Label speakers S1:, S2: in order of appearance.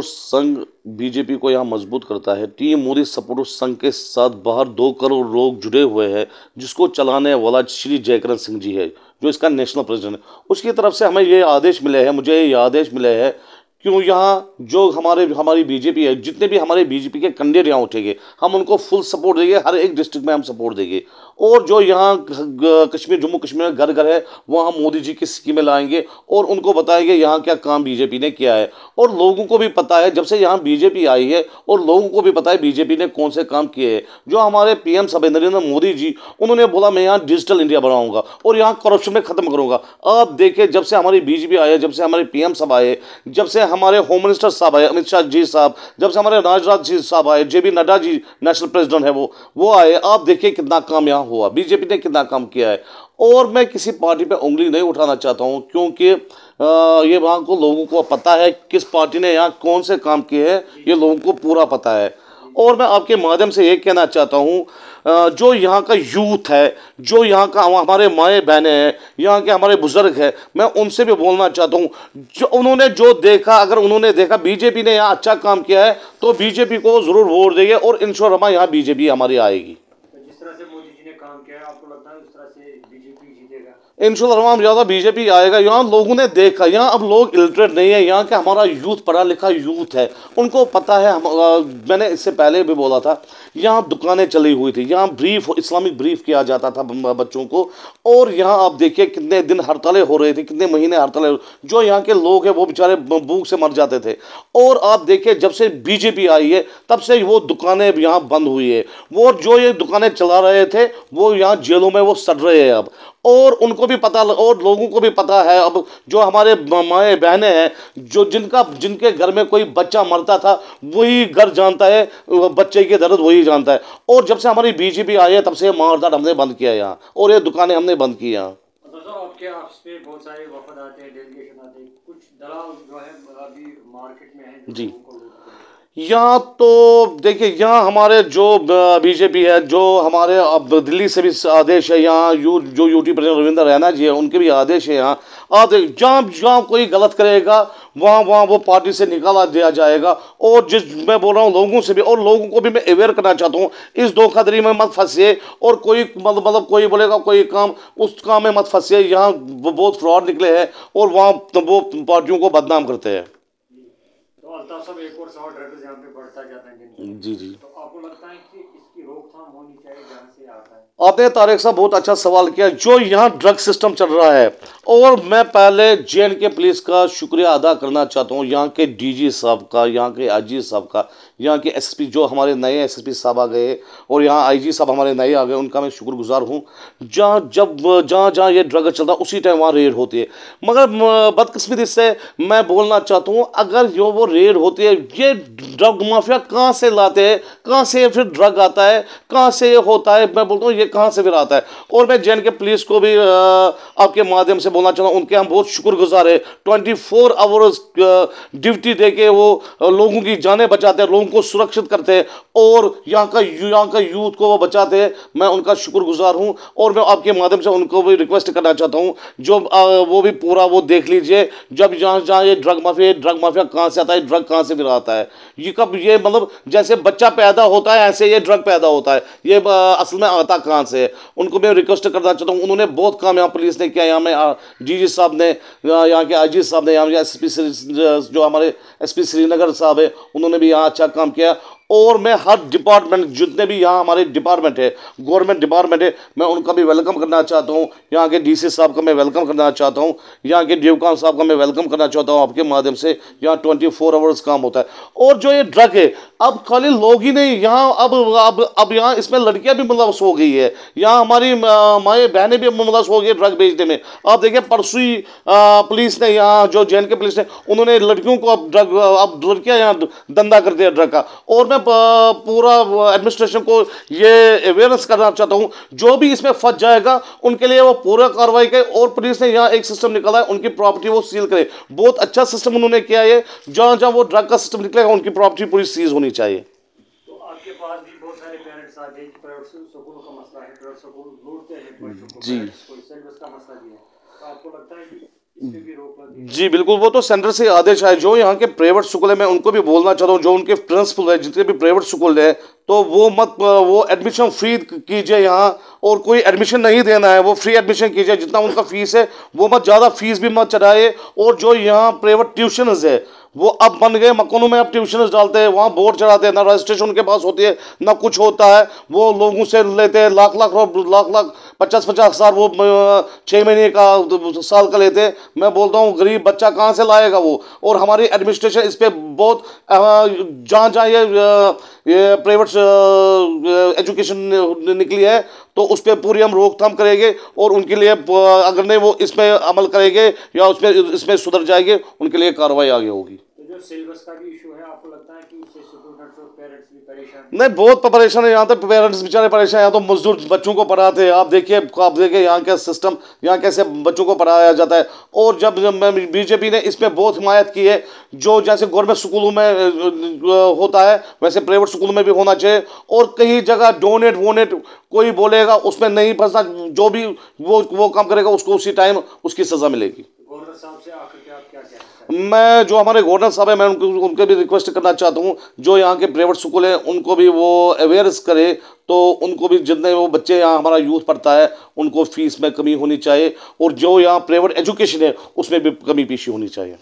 S1: संघ बीजेपी को यहाँ मजबूत करता है। टीम मोदी सपोर्ट संघ के साथ बाहर 2 करोड़ लोग जुड़े हुए हैं, जिसको चलाने वाला श्री जयकरण सिंह जी है, जो इसका नेशनल प्रेसिडेंट है। उसकी तरफ से हमें ये आदेश मिले हैं, मुझे ये आदेश मिले हैं क्यों यहाँ जो हमारी बीजेपी है, जितने भी हमारे बीजेपी के कैंडिडेट यहाँ उठेंगे, हम उनको फुल सपोर्ट देंगे, हर एक डिस्ट्रिक्ट में हम सपोर्ट देंगे। और जो यहाँ कश्मीर, जम्मू कश्मीर में घर घर है, वहाँ हम मोदी जी की स्कीमें लाएंगे और उनको बताएंगे यहाँ क्या काम बीजेपी ने किया है। और लोगों को भी पता है, जब से यहाँ बीजेपी आई है, और लोगों को भी पता है बीजेपी ने कौन से काम किए हैं। जो हमारे पीएम साहब नरेंद्र मोदी जी, उन्होंने बोला मैं यहाँ डिजिटल इंडिया बनाऊंगा और यहाँ करप्शन में खत्म करूंगा। आप देखिए, जब से हमारी बीजेपी आई है, जब से हमारे पीएम साहब आए, जब से हमारे होम मिनिस्टर साहब आए अमित शाह जी साहब, जब से हमारे राजनाथ जी साहब आए, JP Nadda ji national president है वो आए, आप देखिए कितना काम यहाँ हुआ, बीजेपी ने कितना काम किया है। और मैं किसी पार्टी पे उंगली नहीं उठाना चाहता हूँ, क्योंकि ये वहाँ को लोगों को पता है किस पार्टी ने यहाँ कौन से काम किए हैं, ये लोगों को पूरा पता है। और मैं आपके माध्यम से ये कहना चाहता हूँ, जो यहाँ का यूथ है, जो यहाँ का हमारे माए बहनें हैं, यहाँ के हमारे बुजुर्ग हैं, मैं उनसे भी बोलना चाहता हूँ, जो उन्होंने जो देखा, अगर उन्होंने देखा बीजेपी ने यहाँ अच्छा काम किया है, तो बीजेपी को ज़रूर वोट देंगे और इंश्योर यहाँ बीजेपी हमारी आएगी।
S2: जिस तरह से मोदी जी ने काम किया है, आपको लगता है उस तरह से बीजेपी जीतेगा?
S1: इंशाल्लाह ज़्यादा बीजेपी आएगा। यहाँ लोगों ने देखा, यहाँ अब लोग इलिटरेट नहीं है, यहाँ के हमारा यूथ पढ़ा लिखा यूथ है, उनको पता है। मैंने इससे पहले भी बोला था, यहाँ दुकानें चली हुई थी, यहाँ ब्रीफ इस्लामिक ब्रीफ किया जाता था बच्चों को। और यहाँ आप देखिए कितने दिन हड़तालें हो रही थी, कितने महीने हड़तालें, जो यहाँ के लोग हैं वो बेचारे भूख से मर जाते थे। और आप देखिए जब से बीजेपी आई है, तब से वो दुकानें यहाँ बंद हुई है। वो जो ये दुकानें चला रहे थे, वो यहाँ जेलों में वो सड़ रहे हैं अब। और उनको भी पता, और लोगों को भी पता है अब, जो हमारे माए बहनें हैं, जो जिनके घर में कोई बच्चा मरता था, वही घर जानता है, बच्चे के दर्द वही जानता है। और जब से हमारी बीजेपी आई है, तब से मारदार हमने बंद किया यहाँ, और ये दुकानें हमने बंद की यहाँ।
S2: आपके ऑफिस पे बहुत सारे वफद आते हैं, डेलीगेशन आते हैं, कुछ दलाल जो है अभी मार्केट में है
S1: जी, यहाँ तो देखिए, यहाँ हमारे जो बीजेपी है, जो हमारे अब दिल्ली से भी आदेश है, यहाँ जो यूटी प्रेसिडेंट रविंद्र रैना जी है, उनके भी आदेश है यहाँ। आप देख, जहाँ जहाँ कोई गलत करेगा, वहाँ वहाँ वो पार्टी से निकाला दिया जाएगा। और मैं बोल रहा हूँ लोगों से भी, और लोगों को भी मैं अवेयर करना चाहता हूँ, इस धोखाधड़ी में मत फंसिए। और कोई मतलब कोई बोलेगा कोई काम, उस काम में मत फंसिए। यहाँ बहुत फ्रॉड निकले हैं, और वहाँ तो वो पार्टियों को बदनाम करते हैं।
S2: अल्ताफ साहब, एक और सवाल, ड्रग्स यहाँ पे बढ़ता जाता है दिन
S1: जी जी,
S2: तो आपको लगता है कि इसकी रोकथाम होनी चाहिए जहाँ से आता है?
S1: आपने तारिक साहब बहुत अच्छा सवाल किया। जो यहाँ ड्रग सिस्टम चल रहा है, और मैं पहले जे.एंड.के पुलिस का शुक्रिया अदा करना चाहता हूँ, यहाँ के डीजी साहब का, यहाँ के आईजी साहब का, यहाँ के एसएसपी, जो हमारे नए एसएसपी साहब आ गए, और यहाँ आईजी साहब हमारे नए आ गए, उनका मैं शुक्रगुजार हूँ। जहाँ जहाँ ये ड्रग चलता है, उसी टाइम वहाँ रेड होती है। मगर बदकिस्मती से मैं बोलना चाहता हूँ, अगर जो वो रेड होती है, ये ड्रग माफिया कहाँ से लाते हैं, कहाँ से फिर ड्रग आता है, कहाँ से होता है, मैं बोलता हूँ ये कहाँ से फिर आता है। और मैं जे.एंड.के पुलिस को भी आपके माध्यम से बोलना चाहता हूँ, उनके हम बहुत शुक्रगुजार है। 24 आवर्स ड्यूटी दे के वो लोगों की जानें बचाते हैं, लोगों को सुरक्षित करते हैं, और यहाँ का यूथ को वो बचाते हैं। मैं उनका शुक्रगुजार हूँ। और मैं आपके माध्यम से उनको भी रिक्वेस्ट करना चाहता हूँ, जो वो भी पूरा वो देख लीजिए, जब जहाँ जहाँ ये ड्रग माफिया कहाँ से आता है, ड्रग कहाँ से फिर आता है, ये कब, ये मतलब जैसे बच्चा पैदा होता है, ऐसे ये ड्रग पैदा होता है, ये असल में आता कहाँ से है। उनको मैं रिक्वेस्ट करना चाहता हूँ, उन्होंने बहुत काम यहाँ पुलिस ने किया, यहाँ में डीजी साहब ने, यहाँ के आईजी साहब ने, यहाँ एसपी जो हमारे एसपी श्रीनगर साहब है, उन्होंने भी यहाँ अच्छा काम किया। और मैं हर डिपार्टमेंट, जितने भी यहाँ हमारे डिपार्टमेंट है, गवर्नमेंट डिपार्टमेंट है, मैं उनका भी वेलकम करना चाहता हूँ। यहाँ के डीसी साहब का मैं वेलकम करना चाहता हूँ, यहाँ के डीओकान साहब का मैं वेलकम करना चाहता हूँ। आपके माध्यम से यहाँ 24 आवर्स काम होता है। और जो ये ड्रग है, अब खाली लोग ही नहीं, यहाँ अब यहाँ इसमें लड़कियाँ भी मुलव्वस हो गई है, यहाँ हमारी माएँ बहनें भी मुलव्वस हो गई ड्रग बेचने में। आप देखिए, परसों ही पुलिस ने, यहाँ जो जे.एंड.के पुलिस ने, उन्होंने लड़कियों को अब लड़कियाँ यहाँ धंधा करती है ड्रग का। और मैं पूरा एडमिनिस्ट्रेशन को ये अवेयरनेस करना चाहता हूँ, जो भी इसमें फंस जाएगा उनके लिए वो पूरा कार्रवाई करे। और पुलिस ने यहाँ एक सिस्टम निकाला है, उनकी प्रॉपर्टी वो सील करे। बहुत अच्छा सिस्टम उन्होंने किया है। जहाँ जहाँ वो ड्रग का सिस्टम निकलेगा, उनकी प्रॉपर्टी पूरी सीज होनी चाहिए।
S2: तो आपके पास भी बहुत सारे पेरेंट्स आते हैं, प्राइवेट स्कूलों का मसला है, प्राइवेट स्कूल लूटते हैं बच्चों को,
S1: जी,
S2: कोई सर्विस का मसला भी है, तो आपको लगता है कि इस पे भी रोक लग गई।
S1: जी बिल्कुल, वो तो सेंटर से आदेश आए। जो यहाँ के प्राइवेट स्कूल है, मैं उनको भी बोलना चाहता हूँ, जो उनके प्रिंसिपल है, जितने भी प्राइवेट स्कूल है, तो वो मत वो एडमिशन फ्री कीजिए यहाँ, और कोई एडमिशन नहीं देना है, वो फ्री एडमिशन कीजिए। जितना उनका फीस है वो मत ज़्यादा फीस भी मत चढ़ाए। और जो यहाँ प्राइवेट ट्यूशन्स है, वो अब बन गए मकानों में, अब ट्यूशन डालते हैं, वहाँ बोर्ड चढ़ाते हैं, ना रजिस्ट्रेशन उनके पास होती है, ना कुछ होता है। वो लोगों से लेते हैं लाख लाख, 50-50 हज़ार, वो 6 महीने का, साल का लेते हैं। मैं बोलता हूँ गरीब बच्चा कहाँ से लाएगा वो। और हमारी एडमिनिस्ट्रेशन इस पर बहुत, जहाँ जहाँ ये प्राइवेट एजुकेशन निकली है, तो उस पर पूरी हम रोकथाम करेंगे। और उनके लिए अगर नहीं वो इसमें अमल करेंगे या इसमें सुधर जाएंगे, उनके लिए कार्रवाई आगे होगी।
S2: तो जो सिलेबस का भी इशू है, आपको लगता है कि इससे स्टूडेंट्स और पेरेंट्स भी परेशान?
S1: नहीं, बहुत परेशान है यहाँ तक, पेरेंट्स बेचारे परेशान हैं। यहाँ तो मजदूर बच्चों को पढ़ाते हैं। आप देखिए यहाँ का सिस्टम, यहाँ कैसे बच्चों को पढ़ाया जाता है। और जब बीजेपी ने इसमें बहुत हिमायत की है, जो जैसे गवर्नमेंट स्कूलों में होता है, वैसे प्राइवेट स्कूलों में भी होना चाहिए। और कहीं जगह डोनेट वोनेट कोई बोलेगा, उसमें नहीं फंसना। जो भी वो काम करेगा, उसको उसी टाइम उसकी सज़ा मिलेगी।
S2: गवर्नर साहब से आखिर के आप क्या कहना चाहते हैं?
S1: मैं जो हमारे गवर्नर साहब है, मैं उनके भी रिक्वेस्ट करना चाहता हूँ, जो यहाँ के प्राइवेट स्कूल हैं उनको भी वो अवेयर्स करे। तो उनको भी, जितने वो बच्चे यहाँ हमारा यूथ पढ़ता है, उनको फीस में कमी होनी चाहिए। और जो यहाँ प्राइवेट एजुकेशन है, उसमें भी कमी पेशी होनी चाहिए।